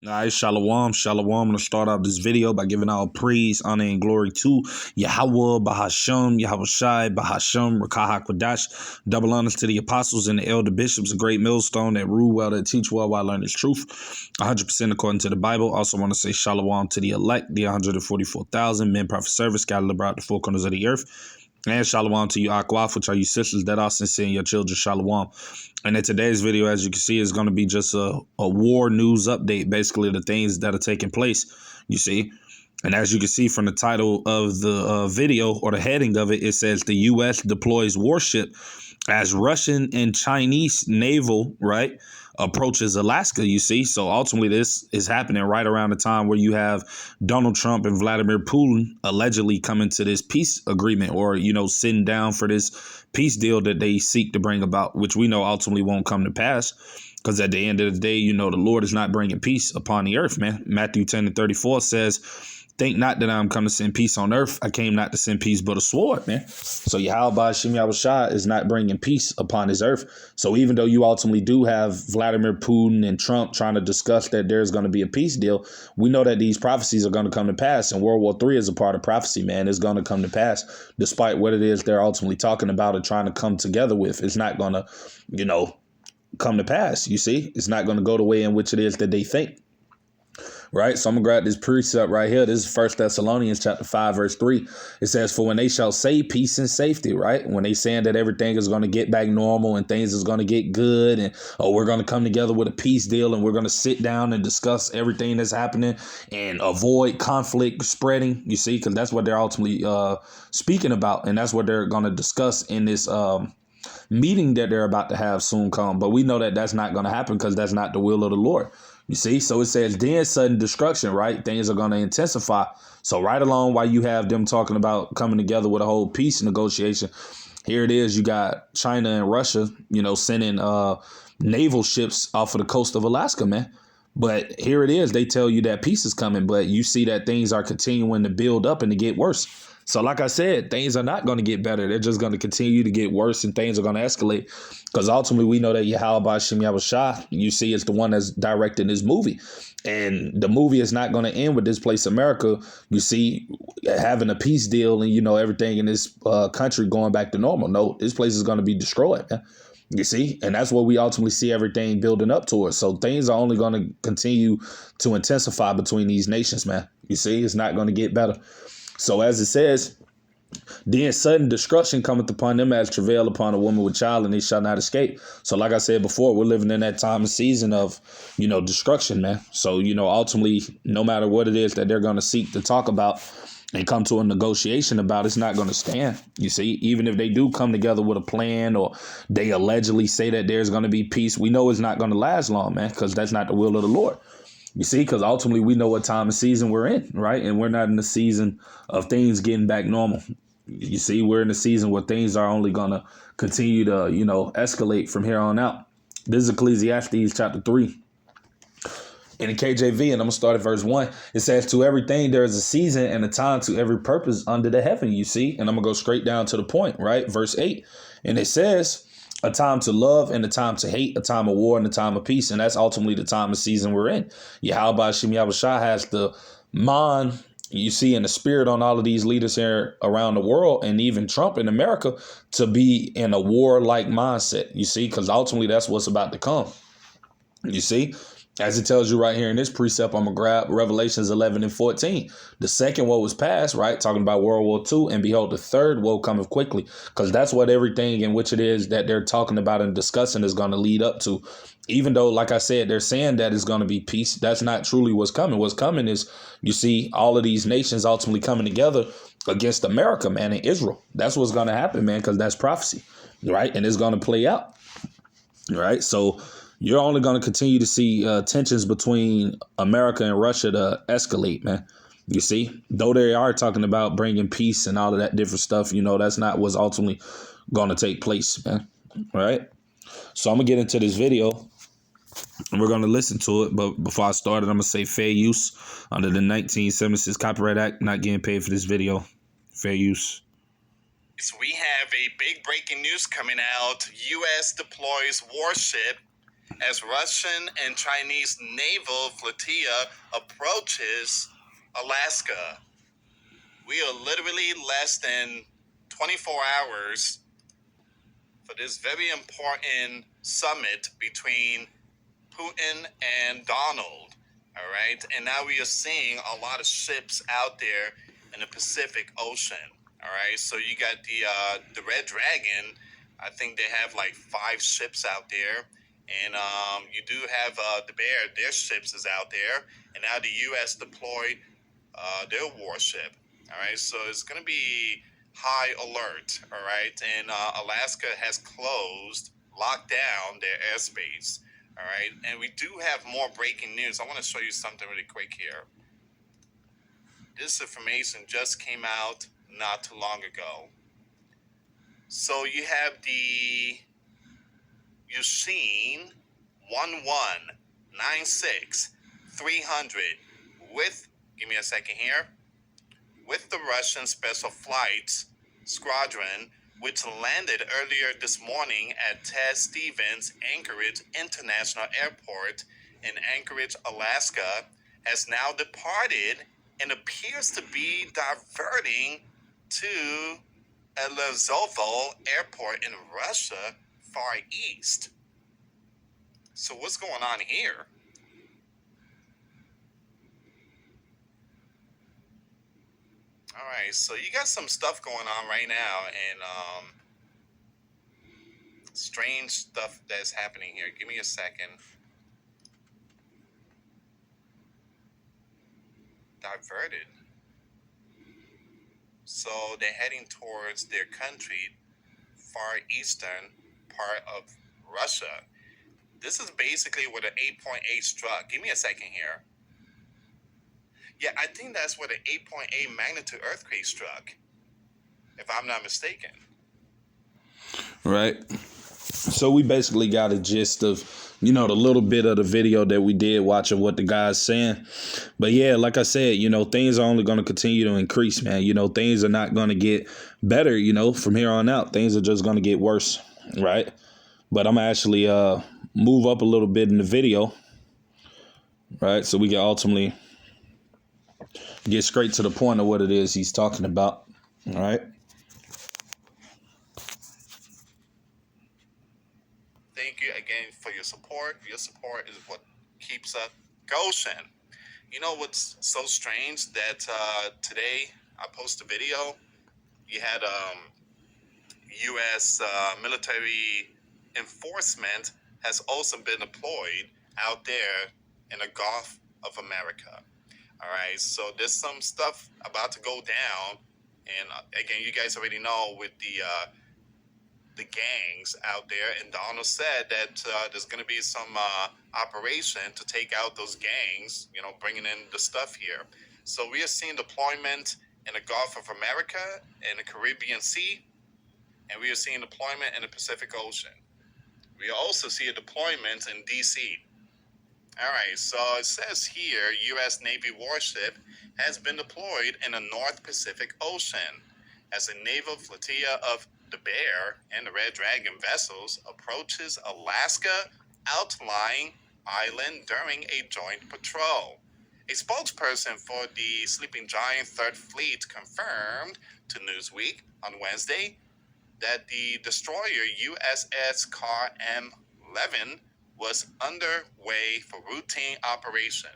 All right, shalom, shalom. I'm going to start off this video by giving all praise, honor, and glory to Yahweh, Bahasham, Yahweh Shai, Bahasham, Rakah HaKodash. Double honors to the apostles and the elder bishops, a great millstone that rule well, that teach well, while learning truth, 100% according to the Bible. Also want to say shalom to the elect, the 144,000 men, prophet service, scattered abroad the four corners of the earth. And shalom to you, Akwaf, which are you sisters that are sincere and your children, shalom. And in today's video, as you can see, is going to be just a war news update, basically the things that are taking place, you see. And as you can see from the title of the video, or the heading of it, it says the U.S. deploys warship as Russian and Chinese naval, right, approaches Alaska, you see. So ultimately this is happening right around the time where you have Donald Trump and Vladimir Putin allegedly coming to this peace agreement, or, you know, sitting down for this peace deal that they seek to bring about, which we know ultimately won't come to pass. Because at the end of the day, you know, the Lord is not bringing peace upon the earth, man. Matthew 10:34 says, think not that I'm come to send peace on earth. I came not to send peace, but a sword, man. So Yahweh Shem Yahweh Shai is not bringing peace upon his earth. So even though you ultimately do have Vladimir Putin and Trump trying to discuss that there's going to be a peace deal, we know that these prophecies are going to come to pass. And World War III is a part of prophecy, man. It's going to come to pass, despite what it is they're ultimately talking about and trying to come together with. It's not going to, you know, come to pass. You see, it's not going to go the way in which it is that they think. Right. So I'm gonna grab this precept right here. This is 1 Thessalonians chapter 5, verse 3. It says, for when they shall say peace and safety, right? When they saying that everything is going to get back normal and things is going to get good, and we're going to come together with a peace deal, and we're going to sit down and discuss everything that's happening and avoid conflict spreading, you see, because that's what they're ultimately speaking about. And that's what they're going to discuss in this meeting that they're about to have soon come. But we know that that's not going to happen, because that's not the will of the Lord. You see, so it says then sudden destruction, right? Things are going to intensify. So right along while you have them talking about coming together with a whole peace negotiation, here it is. You got China and Russia, you know, sending naval ships off of the coast of Alaska, man. But here it is. They tell you that peace is coming, but you see that things are continuing to build up and to get worse. So like I said, things are not going to get better. They're just going to continue to get worse, and things are going to escalate, because ultimately we know that Yahweh Shem Yahweh Shai, you see, is the one that's directing this movie. And the movie is not going to end with this place, America, you see, having a peace deal and, you know, everything in this country going back to normal. No, this place is going to be destroyed, man. You see, and that's what we ultimately see everything building up towards. So things are only going to continue to intensify between these nations, man. You see, it's not going to get better. So as it says, then sudden destruction cometh upon them as travail upon a woman with child, and they shall not escape. So like I said before, we're living in that time and season of, you know, destruction, man. So, you know, ultimately, no matter what it is that they're going to seek to talk about and come to a negotiation about, it's not going to stand. You see, even if they do come together with a plan, or they allegedly say that there's going to be peace, we know it's not going to last long, man, because that's not the will of the Lord. You see, because ultimately we know what time and season we're in, right? And we're not in the season of things getting back normal. You see, we're in a season where things are only going to continue to, you know, escalate from here on out. This is Ecclesiastes chapter 3 in the KJV, and I'm going to start at verse 1. It says, to everything there is a season and a time to every purpose under the heaven, you see. And I'm going to go straight down to the point, right? Verse 8. And it says, a time to love and a time to hate, a time of war and a time of peace. And that's ultimately the time and season we're in. Yahweh Shem Yahweh Shai has the mind, you see, and the spirit on all of these leaders here around the world, and even Trump in America, to be in a war-like mindset, you see, because ultimately that's what's about to come. You see, as it tells you right here in this precept, I'm going to grab Revelations 11 and 14. The second woe was past, right? Talking about World War II. And behold, the third woe cometh quickly, because that's what everything in which it is that they're talking about and discussing is going to lead up to. Even though, like I said, they're saying that it's going to be peace, that's not truly what's coming. What's coming is, you see, all of these nations ultimately coming together against America, man, and Israel. That's what's going to happen, man, because that's prophecy, right? And it's going to play out, right? So you're only going to continue to see tensions between America and Russia to escalate, man. You see, though they are talking about bringing peace and all of that different stuff, you know, that's not what's ultimately going to take place, man. All right. So I'm going to get into this video and we're going to listen to it. But before I start it, I'm going to say fair use under the 1976 Copyright Act. Not getting paid for this video. Fair use. So we have a big breaking news coming out. U.S. deploys warship as Russian and Chinese naval flotilla approaches Alaska. We are literally less than 24 hours for this very important summit between Putin and Donald. All right. And now we are seeing a lot of ships out there in the Pacific Ocean. All right. So you got the Red Dragon. I think they have like 5 ships out there. And you do have the Bear, their ships is out there. And now the U.S. deployed their warship. All right. So it's going to be high alert. All right. And Alaska has locked down their airspace. All right, and we do have more breaking news. I want to show you something really quick here. This information just came out not too long ago. So you have the Yushin 1196-300 with, give me a second here, with the Russian Special Flights Squadron, which landed earlier this morning at Ted Stevens Anchorage International Airport in Anchorage, Alaska, has now departed and appears to be diverting to Elezovo Airport in Russia, Far East. So what's going on here? All right, so you got some stuff going on right now, and strange stuff that's happening here. Give me a second. Diverted. So they're heading towards their country, far eastern part of Russia. This is basically where the 8.8 struck. Give me a second here. Yeah, I think that's where the 8.8 magnitude earthquake struck, if I'm not mistaken. Right. So we basically got a gist of, the little bit of the video that we did watch of what the guy's saying. But yeah, like I said, things are only going to continue to increase, man. Things are not going to get better, from here on out. Things are just going to get worse, right? But I'm actually move up a little bit in the video, right? So we can ultimately get straight to the point of what it is he's talking about, all right? Thank you again for your support. Your support is what keeps us going. You know what's so strange? That today I posted a video. You had U.S. Military enforcement has also been deployed out there in the Gulf of America. All right, so there's some stuff about to go down, and again, you guys already know with the gangs out there, and Donald said that there's going to be some operation to take out those gangs, bringing in the stuff here. So we are seeing deployment in the Gulf of America, in the Caribbean Sea, and we are seeing deployment in the Pacific Ocean. We also see a deployment in D.C. All right, so it says here, U.S. Navy warship has been deployed in the North Pacific Ocean as a naval flotilla of the Bear and the Red Dragon vessels approaches Alaska outlying island during a joint patrol. A spokesperson for the Sleeping Giant Third Fleet confirmed to Newsweek on Wednesday that the destroyer USS Carr M11 was underway for routine operation,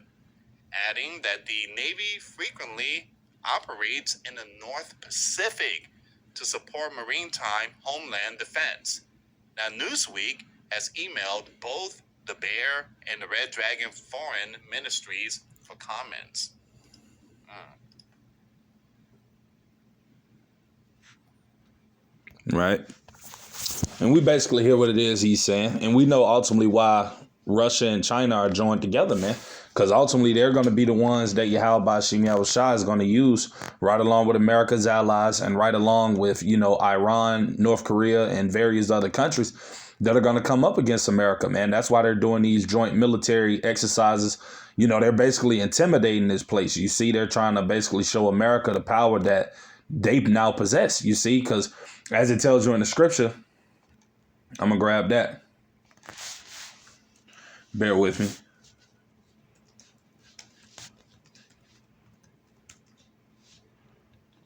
adding that the Navy frequently operates in the North Pacific to support maritime homeland defense. Now, Newsweek has emailed both the Bear and the Red Dragon foreign ministries for comments. Right. And we basically hear what it is he's saying. And we know ultimately why Russia and China are joined together, man. Because ultimately they're going to be the ones that Yahweh Shai is going to use right along with America's allies and right along with, Iran, North Korea, and various other countries that are going to come up against America, man. That's why they're doing these joint military exercises. They're basically intimidating this place. You see, they're trying to basically show America the power that they now possess, you see, because as it tells you in the scripture, I'm going to grab that. Bear with me.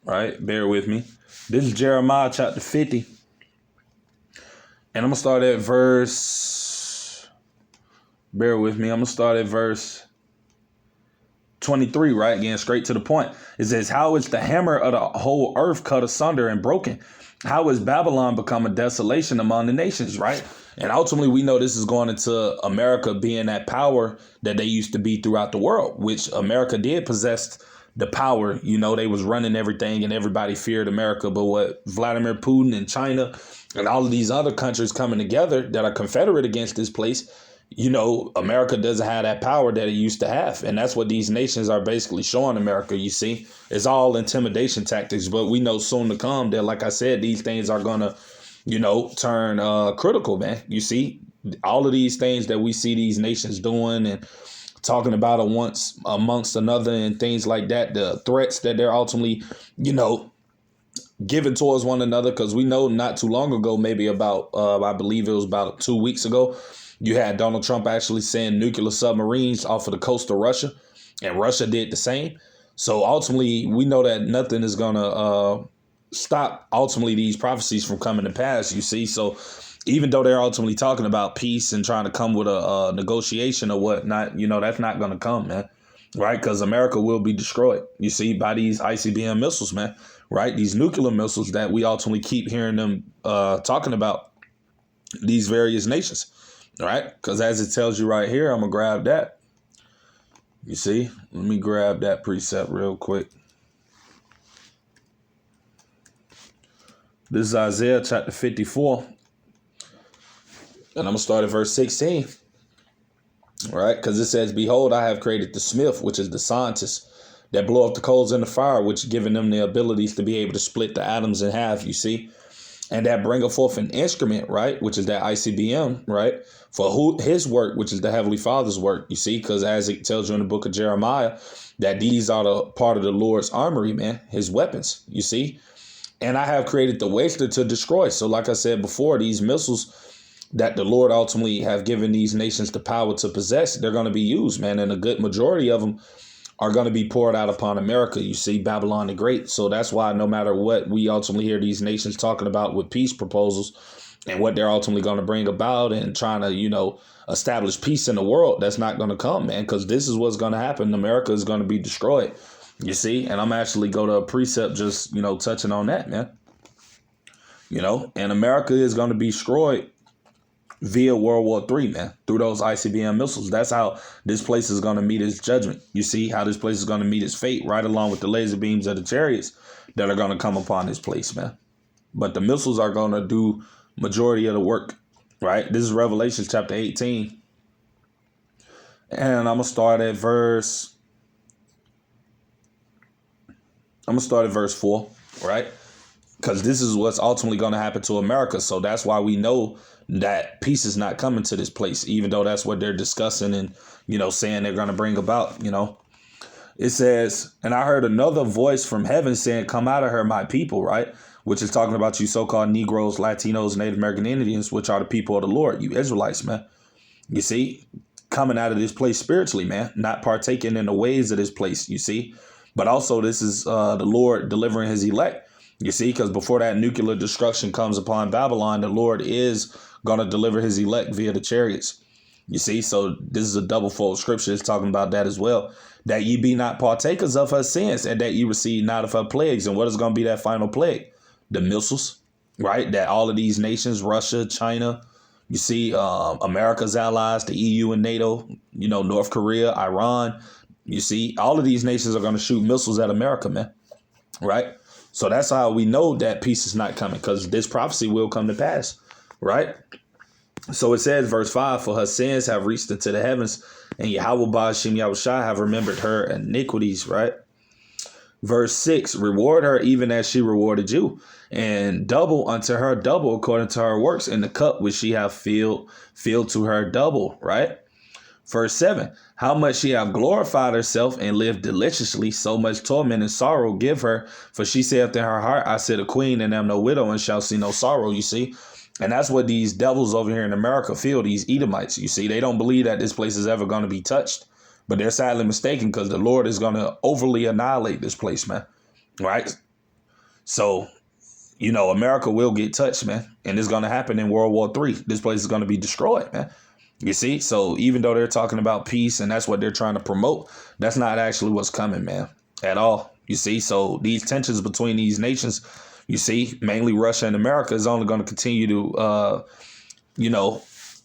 All right, bear with me. This is Jeremiah chapter 50. And I'm going to start at verse, bear with me. I'm going to start at verse 23, right? Getting straight to the point. It says, how is the hammer of the whole earth cut asunder and broken? How is Babylon become a desolation among the nations, right? And ultimately, we know this is going into America being that power that they used to be throughout the world, which America did possess the power. You know, they was running everything and everybody feared America. But what Vladimir Putin and China and all of these other countries coming together that are confederate against this place, you know, America doesn't have that power that it used to have. And that's what these nations are basically showing America, you see. It's all intimidation tactics. But we know soon to come that, like I said, these things are going to, you know, turn critical, man. You see, all of these things that we see these nations doing and talking about it once amongst another and things like that, the threats that they're ultimately, you know, giving towards one another. Because we know not too long ago, maybe about, I believe it was about 2 weeks ago, you had Donald Trump actually send nuclear submarines off of the coast of Russia, and Russia did the same. So ultimately, we know that nothing is going to stop ultimately these prophecies from coming to pass, you see. So even though they're ultimately talking about peace and trying to come with a negotiation or whatnot, you know, that's not going to come, man. Right? Because America will be destroyed, you see, by these ICBM missiles, man. Right? These nuclear missiles that we ultimately keep hearing them talking about, these various nations. All right, because as it tells you right here, I'm going to grab that. You see, let me grab that precept real quick. This is Isaiah chapter 54. And I'm going to start at verse 16. All right, because it says, behold, I have created the smith, which is the scientist, that blow up the coals in the fire, which giving them the abilities to be able to split the atoms in half, you see. And that bringeth forth an instrument, right, which is that ICBM, right, for his work, which is the Heavenly Father's work, you see, because as it tells you in the book of Jeremiah, that these are the part of the Lord's armory, man, his weapons, you see. And I have created the waster to destroy. So like I said before, these missiles that the Lord ultimately have given these nations the power to possess, they're going to be used, man, and a good majority of them are going to be poured out upon America, you see, Babylon the Great. So that's why no matter what we ultimately hear these nations talking about with peace proposals and what they're ultimately going to bring about and trying to, you know, establish peace in the world, that's not going to come, man, because this is what's going to happen. America is going to be destroyed, you see, and I'm actually go to a precept just, you know, touching on that, man, you know, and America is going to be destroyed via World War III, man, through those ICBM missiles. That's how this place is going to meet its judgment. You see how this place is going to meet its fate, right along with the laser beams of the chariots that are going to come upon this place, man. But the missiles are going to do majority of the work, right? This is Revelation chapter 18. And I'm going to start at verse 4, right? Because this is what's ultimately going to happen to America. So that's why we know that peace is not coming to this place, even though that's what they're discussing and, you know, saying they're going to bring about, you know. It says, and I heard another voice from heaven saying, come out of her, my people, right? Which is talking about you so-called Negroes, Latinos, Native American Indians, which are the people of the Lord, you Israelites, man. You see, coming out of this place spiritually, man, not partaking in the ways of this place, you see. But also this is the Lord delivering his elect. You see, because before that nuclear destruction comes upon Babylon, the Lord is going to deliver his elect via the chariots. You see, so this is a double-fold scripture. It's talking about that as well. That ye be not partakers of her sins and that ye receive not of her plagues. And what is going to be that final plague? The missiles, right? That all of these nations, Russia, China, you see, America's allies, the EU and NATO, you know, North Korea, Iran. You see, all of these nations are going to shoot missiles at America, man. Right? So that's how we know that peace is not coming, because this prophecy will come to pass, right? So it says, verse 5, for her sins have reached into the heavens, and Yahweh Ba'ashem Yahushua have remembered her iniquities, right? Verse 6, reward her even as she rewarded you, and double unto her double according to her works, in the cup which she have filled to her double, right? Verse 7, how much she have glorified herself and lived deliciously, so much torment and sorrow give her. For she saith in her heart, I sit a queen and am no widow and shall see no sorrow, you see. And that's what these devils over here in America feel, these Edomites. You see, they don't believe that this place is ever going to be touched. But they're sadly mistaken, because the Lord is going to overly annihilate this place, man. Right? So, America will get touched, man. And it's going to happen in World War III. This place is going to be destroyed, man. You see? So even though they're talking about peace and that's what they're trying to promote, that's not actually what's coming, man, at all. You see? So these tensions between these nations, you see, mainly Russia and America, is only going to continue to,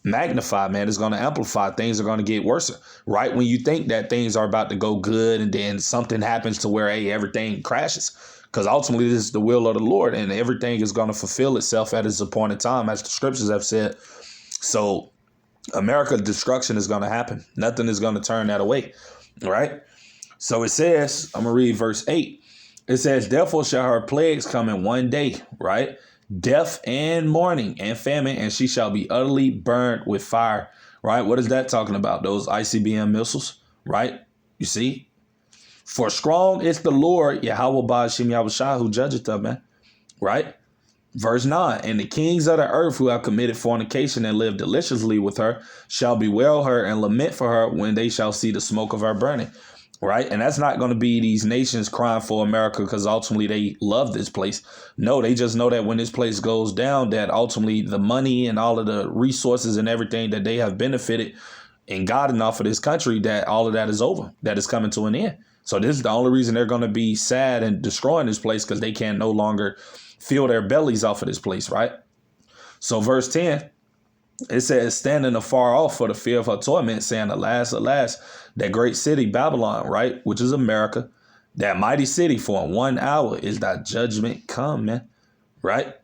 magnify, man. It's going to amplify. Things are going to get worse. Right when you think that things are about to go good, and then something happens to where, hey, everything crashes. Because ultimately, this is the will of the Lord, and everything is going to fulfill itself at its appointed time, as the scriptures have said. So America's destruction is going to happen. Nothing is going to turn that away. Right? So it says, I'm going to read verse 8. It says, therefore shall her plagues come in one day, right? Death and mourning and famine, and she shall be utterly burned with fire, right? What is that talking about? Those ICBM missiles, right? You see? For strong is the Lord, Yahweh Ba'ashim Yahushua, who judgeth them, man, right? Verse 9, and the kings of the earth who have committed fornication and lived deliciously with her shall bewail her and lament for her when they shall see the smoke of her burning. Right. And that's not going to be these nations crying for America because ultimately they love this place. No, they just know that when this place goes down, that ultimately the money and all of the resources and everything that they have benefited and gotten off of this country, that all of that is over, that is coming to an end. So this is the only reason they're going to be sad and destroying this place, because they can no longer feel their bellies off of this place. Right. So verse 10. It says, standing afar off for the fear of her torment, saying, alas, alas, that great city, Babylon, right, which is America, that mighty city, for in 1 hour is thy judgment come, man, right?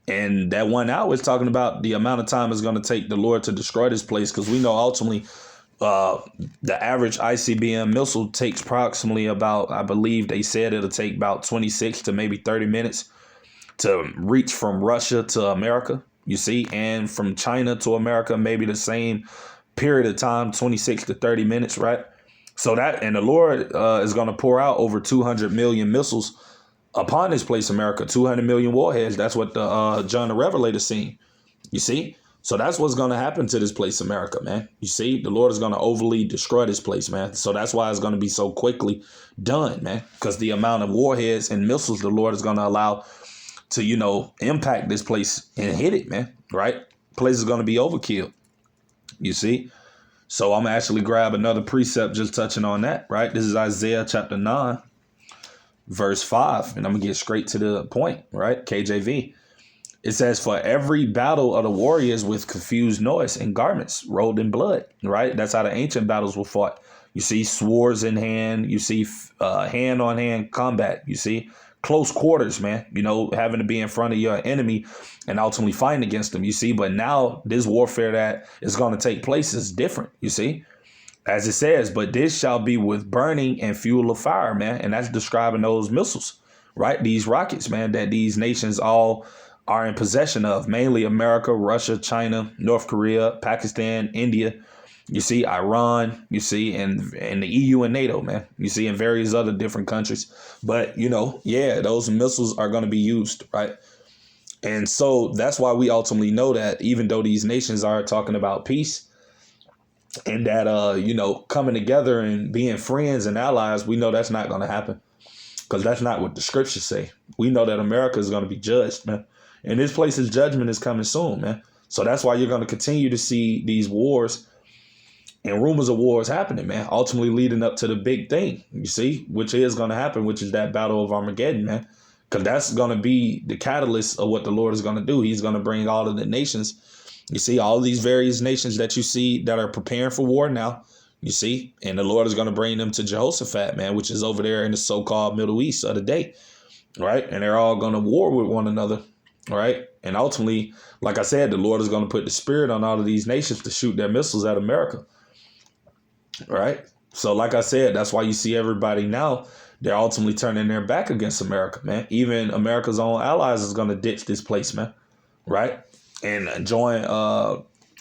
And that 1 hour is talking about the amount of time it's going to take the Lord to destroy this place, because we know ultimately the average ICBM missile takes approximately about, I believe they said it'll take about 26 to maybe 30 minutes to reach from Russia to America. You see, and from China to America, maybe the same period of time, 26 to 30 minutes, right? So that, and the Lord is going to pour out over 200 million missiles upon this place, America, 200 million warheads. That's what the John the Revelator seen. You see? So that's what's going to happen to this place, America, man. You see, the Lord is going to overly destroy this place, man. So that's why it's going to be so quickly done, man, because the amount of warheads and missiles the Lord is going to allow to, impact this place and hit it, man, right? Place is going to be overkill, you see? So I'm actually grab another precept just touching on that, right? This is Isaiah chapter 9, verse 5, and I'm going to get straight to the point, right? KJV. It says, for every battle of the warriors with confused noise and garments rolled in blood, right? That's how the ancient battles were fought. You see swords in hand, you see hand-on-hand combat, you see close quarters, man, having to be in front of your enemy and ultimately fighting against them, you see. But now this warfare that is going to take place is different, you see, as it says, but this shall be with burning and fuel of fire, man. And that's describing those missiles, right? These rockets, man, that these nations all are in possession of, mainly America, Russia, China, North Korea, Pakistan, India. You see Iran, you see, and the EU and NATO, man, you see, in various other different countries. But, those missiles are going to be used. Right. And so that's why we ultimately know that even though these nations are talking about peace and that, coming together and being friends and allies, we know that's not going to happen, because that's not what the scriptures say. We know that America is going to be judged, man. And this place's judgment is coming soon, man. So that's why you're going to continue to see these wars and rumors of wars happening, man, ultimately leading up to the big thing, you see, which is going to happen, which is that battle of Armageddon, man, because that's going to be the catalyst of what the Lord is going to do. He's going to bring all of the nations, you see, all of these various nations that you see that are preparing for war now, you see, and the Lord is going to bring them to Jehoshaphat, man, which is over there in the so-called Middle East of the day, right? And they're all going to war with one another, right? And ultimately, like I said, the Lord is going to put the spirit on all of these nations to shoot their missiles at America. Right. So like I said, that's why you see everybody now, they're ultimately turning their back against America, man. Even America's own allies is going to ditch this place, man. Right. And join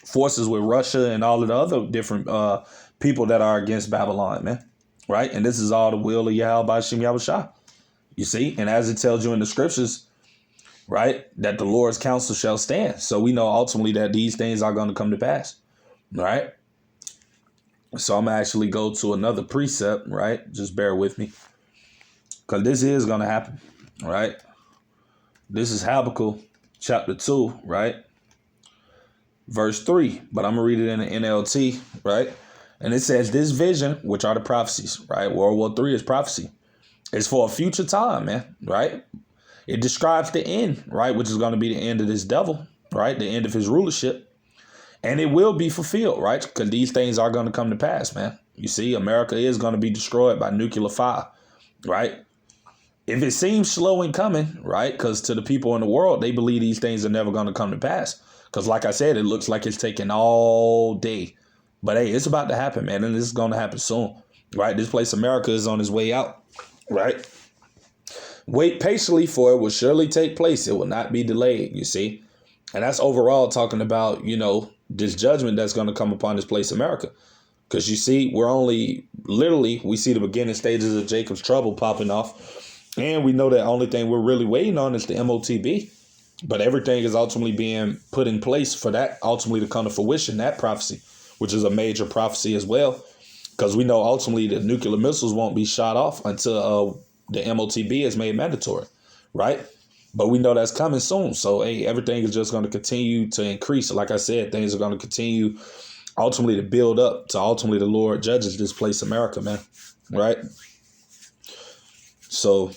forces with Russia and all of the other different people that are against Babylon, man. Right. And this is all the will of Yahweh Ba'ashim Yahushua. You see, and as it tells you in the scriptures, right? That the Lord's counsel shall stand. So we know ultimately that these things are going to come to pass, right? So I'm going to actually go to another precept, right? Just bear with me, because this is going to happen, right? This is Habakkuk chapter 2, right? Verse 3, but I'm going to read it in the NLT, right? And it says, this vision, which are the prophecies, right? World War III is prophecy. It's for a future time, man, right? It describes the end, right? Which is going to be the end of this devil, right? The end of his rulership. And it will be fulfilled, right? Because these things are going to come to pass, man. You see, America is going to be destroyed by nuclear fire, right? If it seems slow in coming, right? Because to the people in the world, they believe these things are never going to come to pass. Because like I said, it looks like it's taking all day. But hey, it's about to happen, man. And this is going to happen soon, right? This place, America, is on its way out, right? Wait patiently, for it will surely take place. It will not be delayed, you see. And that's overall talking about, this judgment that's going to come upon this place, America. Because you see, we're only literally, we see the beginning stages of Jacob's trouble popping off. And we know that only thing we're really waiting on is the MOTB. But everything is ultimately being put in place for that ultimately to come to fruition, that prophecy, which is a major prophecy as well. Because we know ultimately the nuclear missiles won't be shot off until the MOTB is made mandatory, right? But we know that's coming soon. So, hey, everything is just going to continue to increase. Like I said, things are going to continue ultimately to build up to ultimately the Lord judges this place, America, man, right? So,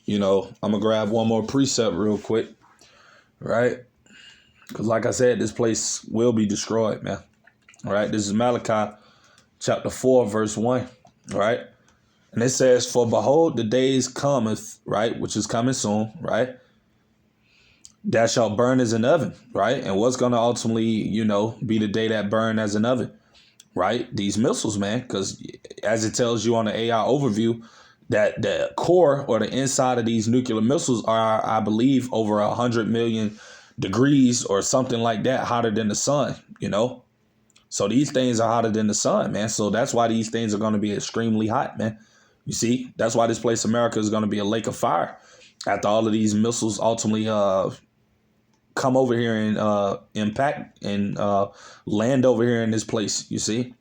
I'm going to grab one more precept real quick, right? Because like I said, this place will be destroyed, man. All right, this is Malachi chapter 4, verse 1, right? And it says, for behold, the days cometh, right, which is coming soon, right? That shall burn as an oven, right? And what's going to ultimately, be the day that burn as an oven, right? These missiles, man, because as it tells you on the AI overview, that the core or the inside of these nuclear missiles are, I believe, over 100 million degrees or something like that, hotter than the sun, So these things are hotter than the sun, man. So that's why these things are going to be extremely hot, man. You see, that's why this place, America, is going to be a lake of fire after all of these missiles ultimately come over here and impact and land over here in this place. You see,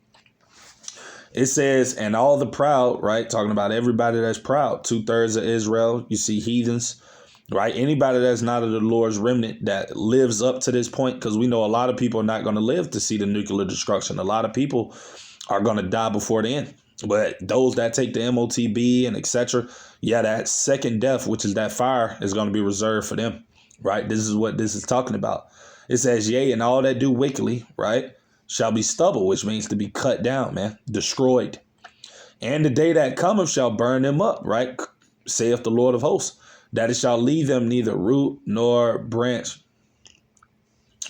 it says, and all the proud, right? Talking about everybody that's proud, 2/3 of Israel. You see, heathens, right? Anybody that's not of the Lord's remnant that lives up to this point, because we know a lot of people are not going to live to see the nuclear destruction. A lot of people are going to die before the end. But those that take the MOTB and etc., yeah, that second death, which is that fire, is going to be reserved for them, right? This is what this is talking about. It says, yea, and all that do wickedly, right, shall be stubble, which means to be cut down, man, destroyed. And the day that cometh shall burn them up, right, saith the Lord of hosts, that it shall leave them neither root nor branch,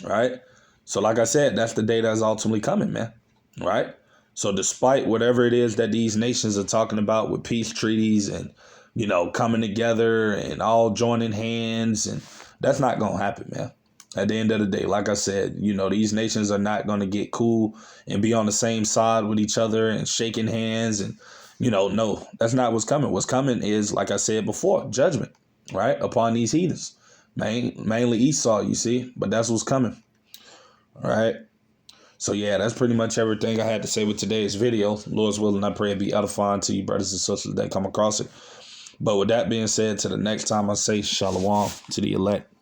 right? So like I said, that's the day that's ultimately coming, man, right? So despite whatever it is that these nations are talking about with peace treaties and, coming together and all joining hands, and that's not going to happen, man. At the end of the day, like I said, these nations are not going to get cool and be on the same side with each other and shaking hands. And, no, that's not what's coming. What's coming is, like I said before, judgment, right, upon these heathens, mainly Esau, you see, but that's what's coming. All right. So, yeah, that's pretty much everything I had to say with today's video. Lord's willing, I pray it be edifying to you, brothers and sisters that come across it. But with that being said, to the next time I say shalom to the elect.